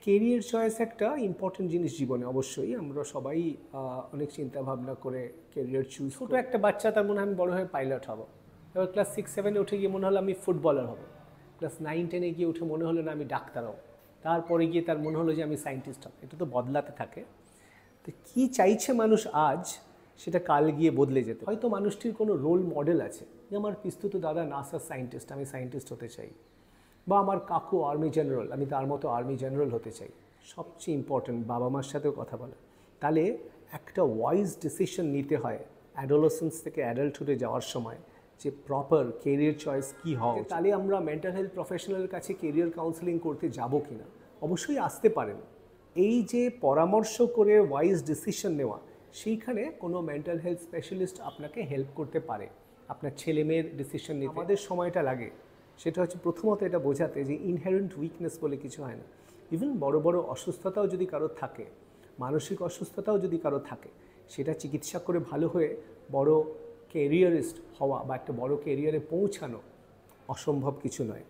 Career choice একটা important জিনিস জীবনে, অবশ্যই আমরা সবাই অনেক চিন্তা ভাবনা করে কেরিয়ার চুজ। ছোটো একটা বাচ্চা তার মনে হয় আমি বড় হয়ে পাইলট হব, এবার ক্লাস 6-7 উঠে গিয়ে মনে হলো আমি ফুটবলার হব, ক্লাস 9-10 গিয়ে উঠে মনে হলো না আমি ডাক্তার হব, তারপরে গিয়ে তার মনে হলো যে আমি সায়েন্টিস্ট হব। এটা তো বদলাতে থাকে। তো কী চাইছে মানুষ আজ, সেটা কাল গিয়ে বদলে যেতে। হয়তো মানুষটির কোনো রোল মডেল আছে, যে আমার পিস্তুত দাদা নাসার সায়েন্টিস্ট, আমি সায়েন্টিস্ট হতে চাই, বা আমার কাকু আর্মি জেনারেল, আমি তার মতো আর্মি জেনারেল হতে চাই। সবচেয়ে ইম্পর্ট্যান্ট বাবা মার সাথেও কথা বলা। তাহলে একটা ওয়াইজ ডিসিশন নিতে হয় অ্যাডোলেসেন্স থেকে অ্যাডাল্টহুডে যাওয়ার সময়, যে প্রপার কেরিয়ার চয়েস কী হয়। তাহলে আমরা মেন্টাল হেলথ প্রফেশনালের কাছে কেরিয়ার কাউন্সেলিং করতে যাব কি না, অবশ্যই আসতে পারেন। এই যে পরামর্শ করে ওয়াইজ ডিসিশন নেওয়া, সেইখানে কোনো মেন্টাল হেলথ স্পেশালিস্ট আপনাকে হেল্প করতে পারে আপনার ছেলে মেয়ের ডিসিশন নিতে। আমাদের সময়টা লাগে সেটা হচ্ছে প্রথমত এটা বোঝাতে যে ইনহেরেন্ট উইকনেস বলে কিছু হয় না। ইভেন বড় বড় অসুস্থতাও যদি কারো থাকে, মানসিক অসুস্থতাও যদি কারো থাকে, সেটা চিকিৎসা করে ভালো হয়ে বড় ক্যারিয়ারিস্ট হওয়া বা একটা বড় ক্যারিয়ারে পৌঁছানো অসম্ভব কিছু নয়।